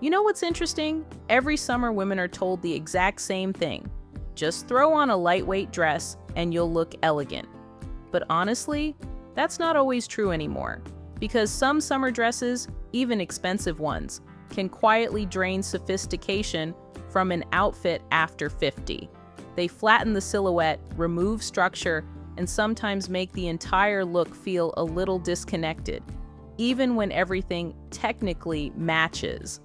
You know what's interesting? Every summer women are told the exact same thing. Just throw on a lightweight dress and you'll look elegant. But honestly, that's not always true anymore, because some summer dresses, even expensive ones, can quietly drain sophistication from an outfit after 50. They flatten the silhouette, remove structure, and sometimes make the entire look feel a little disconnected, even when everything technically matches.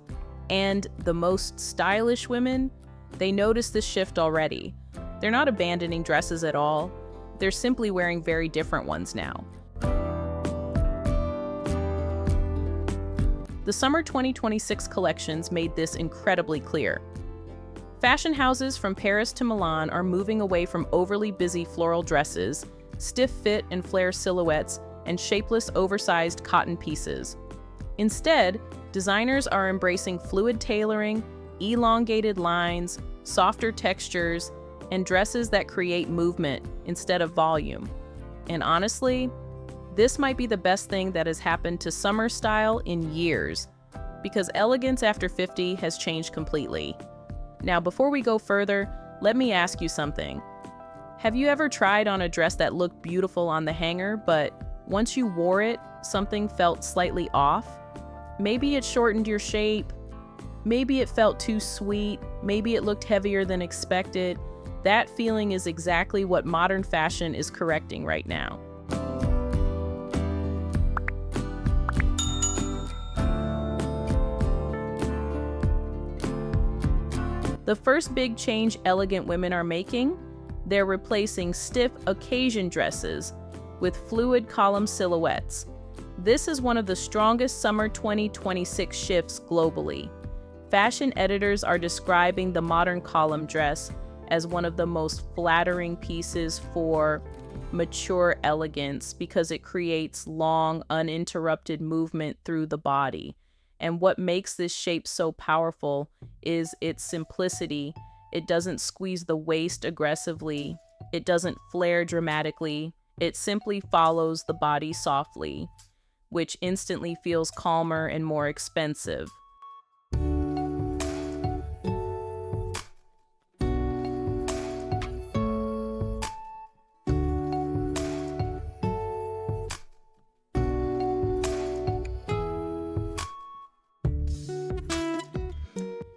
And the most stylish women, they notice this shift already. They're not abandoning dresses at all. They're simply wearing very different ones now. The summer 2026 collections made this incredibly clear. Fashion houses from Paris to Milan are moving away from overly busy floral dresses, stiff fit and flare silhouettes, and shapeless, oversized cotton pieces. Instead, designers are embracing fluid tailoring, elongated lines, softer textures, and dresses that create movement instead of volume. And honestly, this might be the best thing that has happened to summer style in years, because elegance after 50 has changed completely. Now, before we go further, let me ask you something. Have you ever tried on a dress that looked beautiful on the hanger, but once you wore it, something felt slightly off? Maybe it shortened your shape, maybe it felt too sweet, maybe it looked heavier than expected. That feeling is exactly what modern fashion is correcting right now. The first big change elegant women are making, they're replacing stiff occasion dresses with fluid column silhouettes. This is one of the strongest summer 2026 shifts globally. Fashion editors are describing the modern column dress as one of the most flattering pieces for mature elegance because it creates long, uninterrupted movement through the body. And what makes this shape so powerful is its simplicity. It doesn't squeeze the waist aggressively. It doesn't flare dramatically. It simply follows the body softly, which instantly feels calmer and more expensive.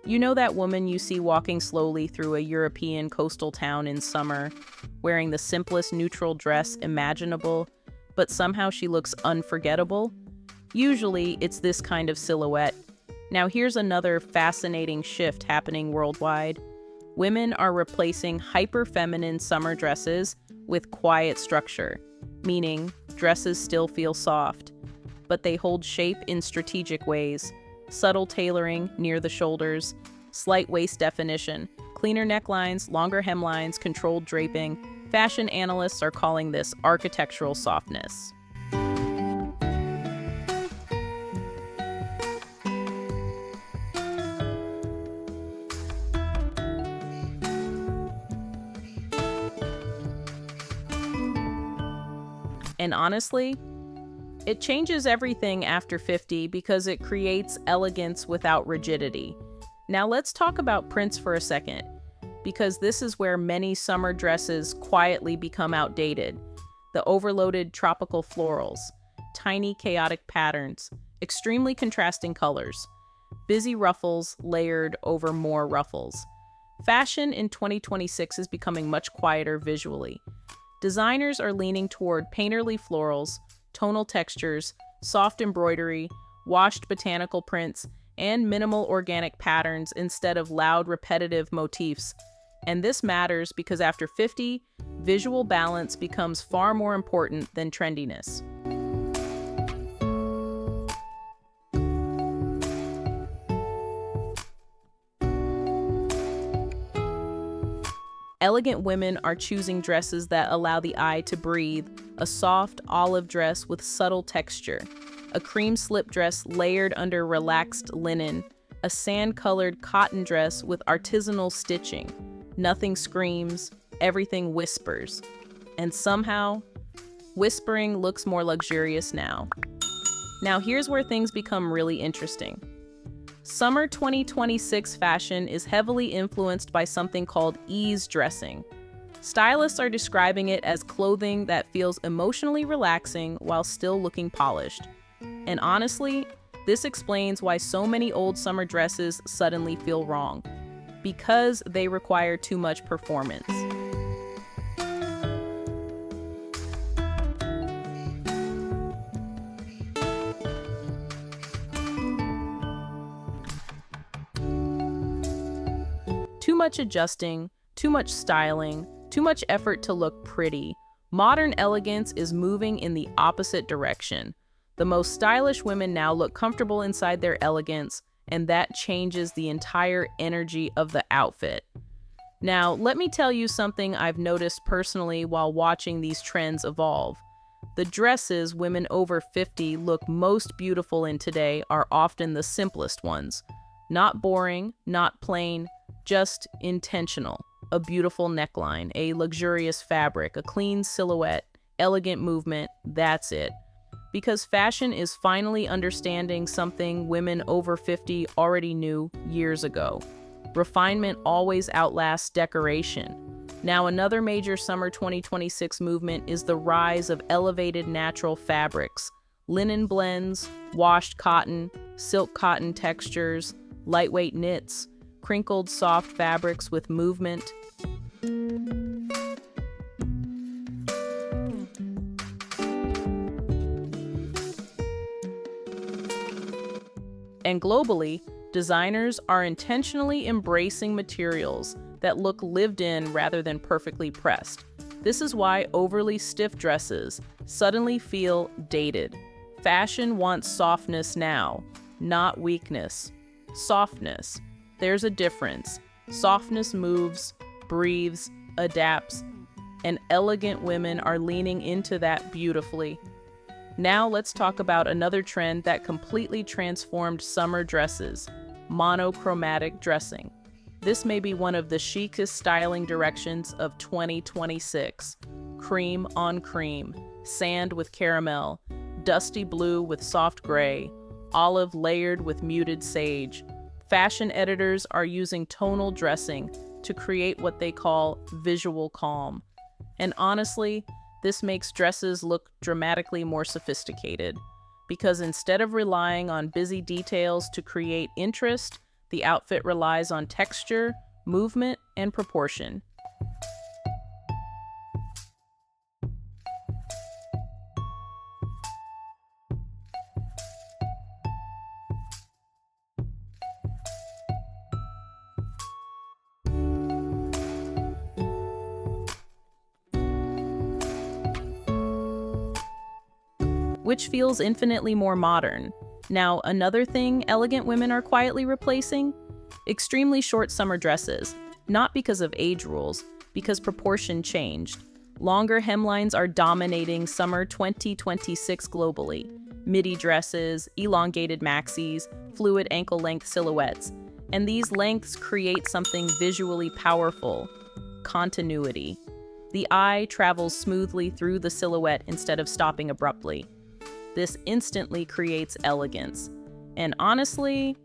You know that woman you see walking slowly through a European coastal town in summer, wearing the simplest neutral dress imaginable, but somehow she looks unforgettable? Usually, it's this kind of silhouette. Now here's another fascinating shift happening worldwide. Women are replacing hyper-feminine summer dresses with quiet structure, meaning dresses still feel soft, but they hold shape in strategic ways. Subtle tailoring near the shoulders, slight waist definition, cleaner necklines, longer hemlines, controlled draping. Fashion analysts are calling this architectural softness. And honestly, it changes everything after 50 because it creates elegance without rigidity. Now let's talk about prints for a second, because this is where many summer dresses quietly become outdated. The overloaded tropical florals, tiny chaotic patterns, extremely contrasting colors, busy ruffles layered over more ruffles. Fashion in 2026 is becoming much quieter visually. Designers are leaning toward painterly florals, tonal textures, soft embroidery, washed botanical prints, and minimal organic patterns instead of loud, repetitive motifs. And this matters because after 50, visual balance becomes far more important than trendiness. Elegant women are choosing dresses that allow the eye to breathe, a soft olive dress with subtle texture, a cream slip dress layered under relaxed linen, a sand-colored cotton dress with artisanal stitching. Nothing screams, everything whispers. And somehow, whispering looks more luxurious now. Now here's where things become really interesting. Summer 2026 fashion is heavily influenced by something called ease dressing. Stylists are describing it as clothing that feels emotionally relaxing while still looking polished. And honestly, this explains why so many old summer dresses suddenly feel wrong, because they require too much performance. Too much adjusting, too much styling, too much effort to look pretty. Modern elegance is moving in the opposite direction. The most stylish women now look comfortable inside their elegance, and that changes the entire energy of the outfit. Now, let me tell you something I've noticed personally while watching these trends evolve. The dresses women over 50 look most beautiful in today are often the simplest ones. Not boring, not plain, just intentional. A beautiful neckline, a luxurious fabric, a clean silhouette, elegant movement, that's it. Because fashion is finally understanding something women over 50 already knew years ago. Refinement always outlasts decoration. Now, another major summer 2026 movement is the rise of elevated natural fabrics. Linen blends, washed cotton, silk cotton textures, lightweight knits, crinkled soft fabrics with movement. And globally, designers are intentionally embracing materials that look lived in rather than perfectly pressed. This is why overly stiff dresses suddenly feel dated. Fashion wants softness now, not weakness. Softness. There's a difference. Softness moves, breathes, adapts, and elegant women are leaning into that beautifully. Now let's talk about another trend that completely transformed summer dresses: monochromatic dressing. This may be one of the chicest styling directions of 2026. Cream on cream, sand with caramel, dusty blue with soft gray, olive layered with muted sage. Fashion editors are using tonal dressing to create what they call visual calm. And honestly, this makes dresses look dramatically more sophisticated, because instead of relying on busy details to create interest, the outfit relies on texture, movement, and proportion. Which feels infinitely more modern. Now, another thing elegant women are quietly replacing? Extremely short summer dresses. Not because of age rules, because proportion changed. Longer hemlines are dominating summer 2026 globally. Midi dresses, elongated maxis, fluid ankle-length silhouettes. And these lengths create something visually powerful: continuity. The eye travels smoothly through the silhouette instead of stopping abruptly. This instantly creates elegance. And honestly,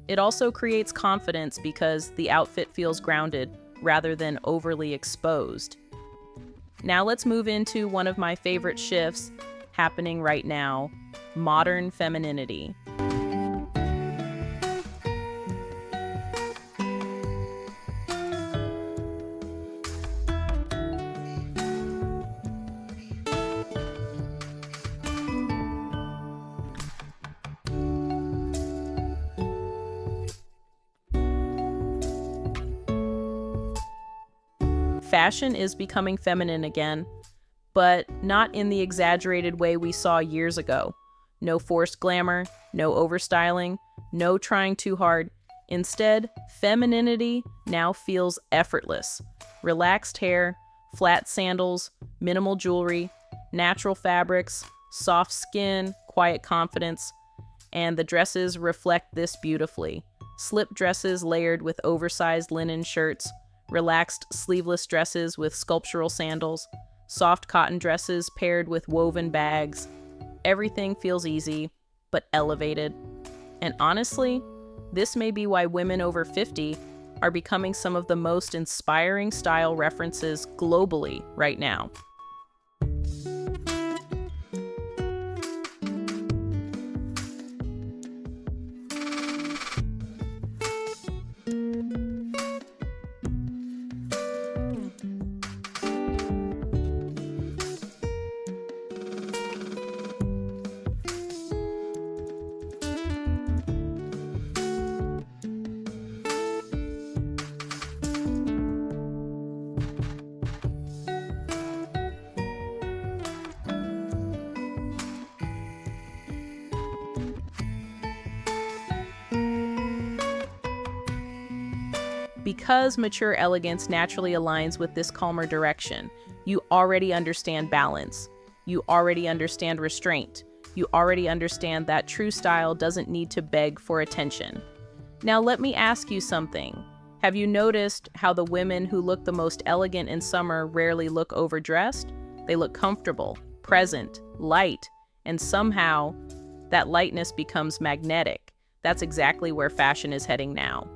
it also creates confidence because the outfit feels grounded rather than overly exposed. Now let's move into one of my favorite shifts happening right now: modern femininity. Fashion is becoming feminine again, but not in the exaggerated way we saw years ago. No forced glamour, no overstyling, no trying too hard. Instead, femininity now feels effortless. Relaxed hair, flat sandals, minimal jewelry, natural fabrics, soft skin, quiet confidence, and the dresses reflect this beautifully. Slip dresses layered with oversized linen shirts, relaxed sleeveless dresses with sculptural sandals, soft cotton dresses paired with woven bags. Everything feels easy, but elevated. And honestly, This may be why women over 50 are becoming some of the most inspiring style references globally right now. Because mature elegance naturally aligns with this calmer direction, you already understand balance. You already understand restraint. You already understand that true style doesn't need to beg for attention. Now let me ask you something. Have you noticed how the women who look the most elegant in summer rarely look overdressed? They look comfortable, present, light, and somehow that lightness becomes magnetic. That's exactly where fashion is heading now.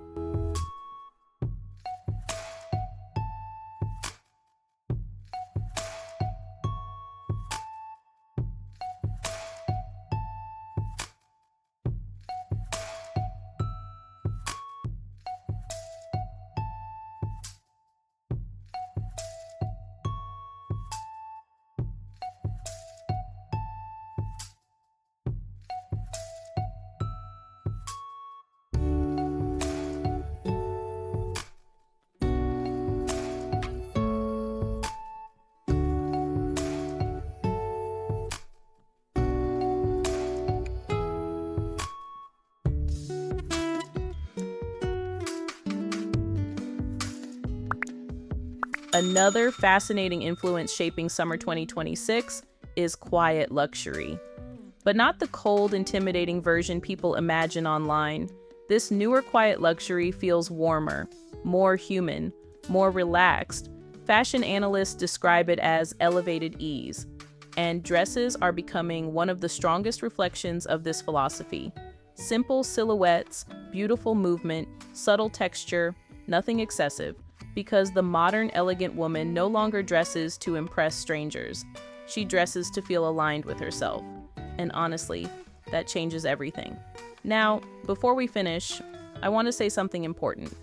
Another fascinating influence shaping summer 2026 is quiet luxury. But not the cold, intimidating version people imagine online. This newer quiet luxury feels warmer, more human, more relaxed. Fashion analysts describe it as elevated ease, and dresses are becoming one of the strongest reflections of this philosophy. Simple silhouettes, beautiful movement, subtle texture, nothing excessive. Because the modern elegant woman no longer dresses to impress strangers. She dresses to feel aligned with herself. And honestly, that changes everything. Now, before we finish, I want to say something important.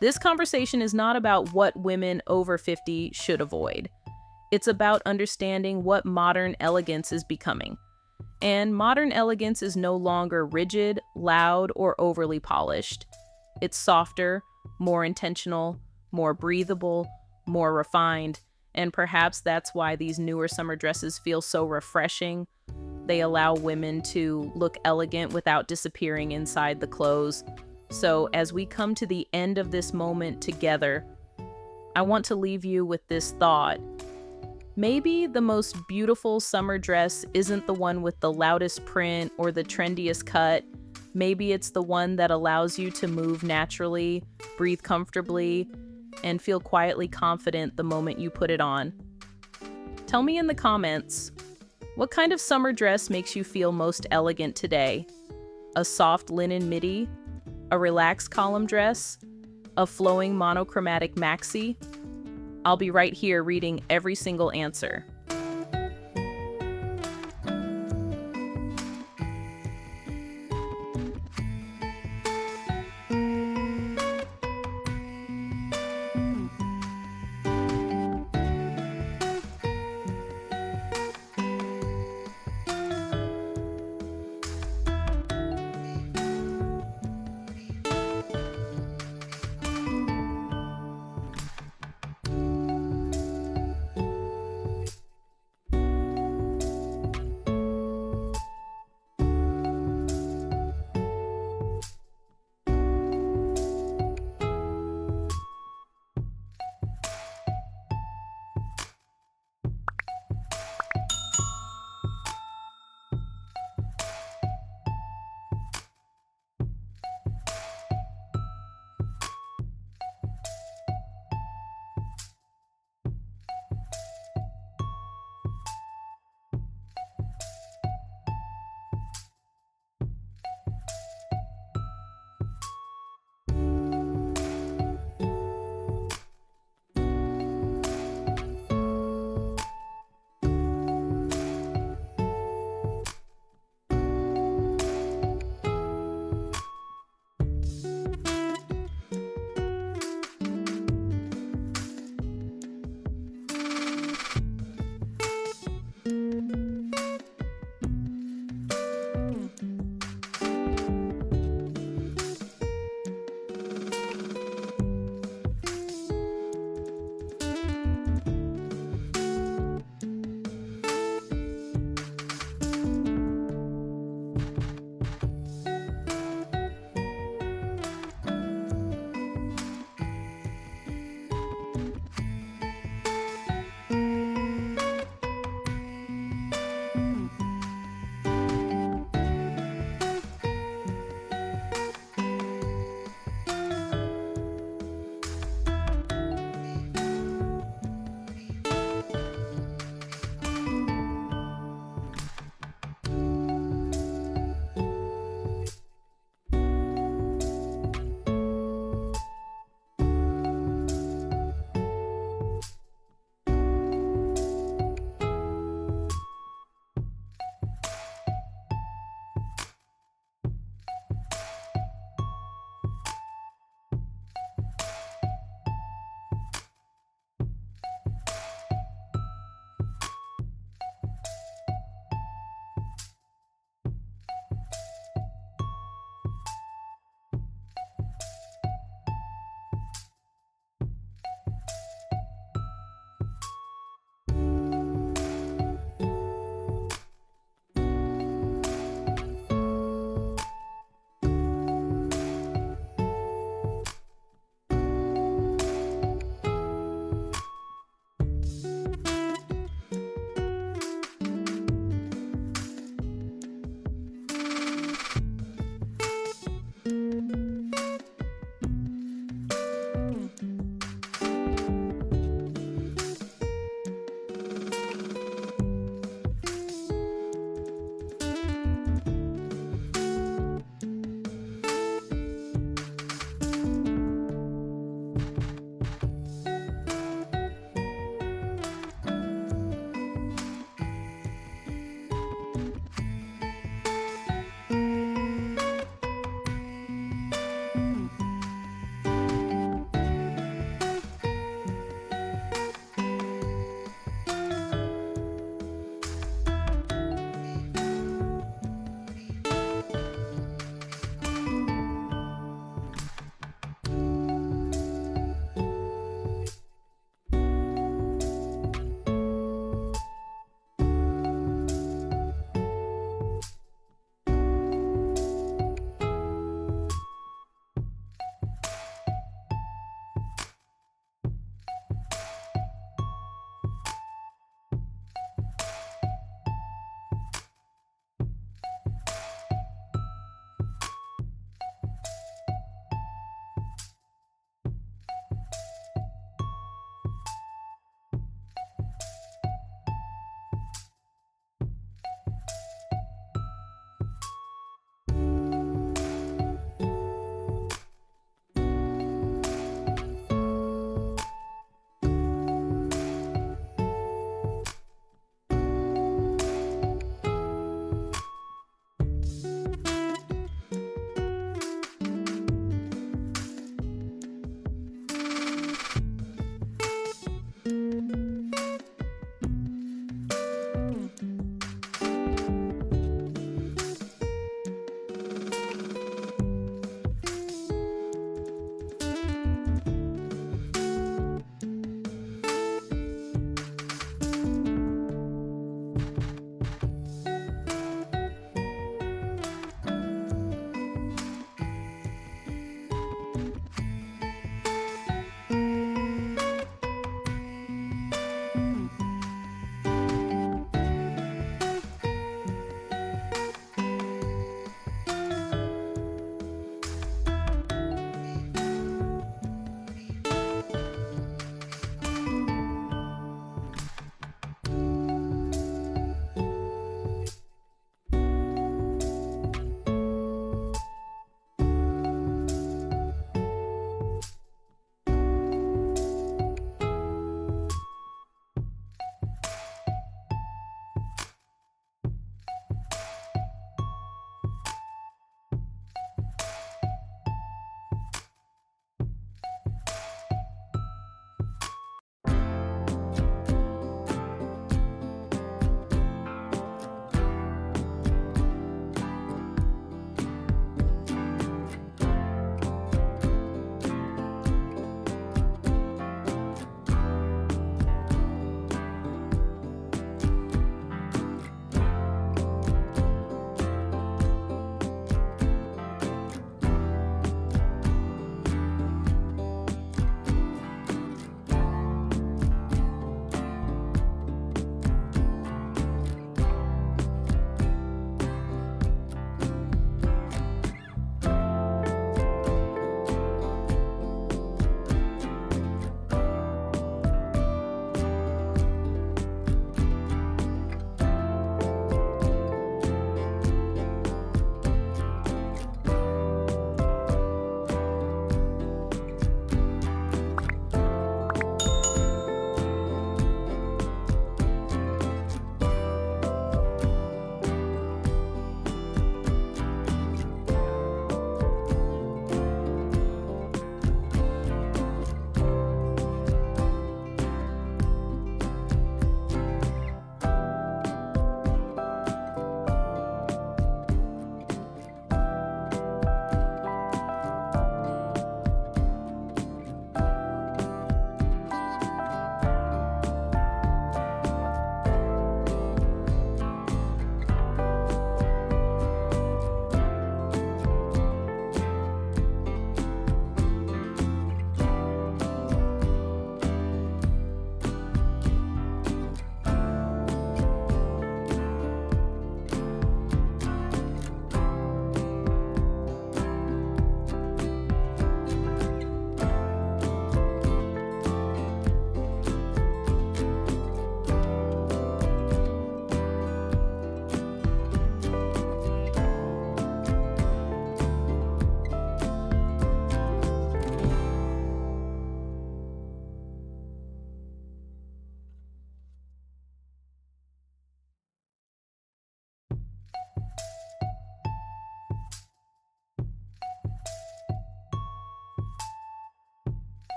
This conversation is not about what women over 50 should avoid. It's about understanding what modern elegance is becoming. And modern elegance is no longer rigid, loud, or overly polished. It's softer, more intentional, more breathable, more refined, and perhaps that's why these newer summer dresses feel so refreshing. They allow women to look elegant without disappearing inside the clothes. So as we come to the end of this moment together, I want to leave you with this thought. Maybe the most beautiful summer dress isn't the one with the loudest print or the trendiest cut. Maybe it's the one that allows you to move naturally, breathe comfortably, and feel quietly confident the moment you put it on. Tell me in the comments, what kind of summer dress makes you feel most elegant today? A soft linen midi? A relaxed column dress? A flowing monochromatic maxi? I'll be right here reading every single answer.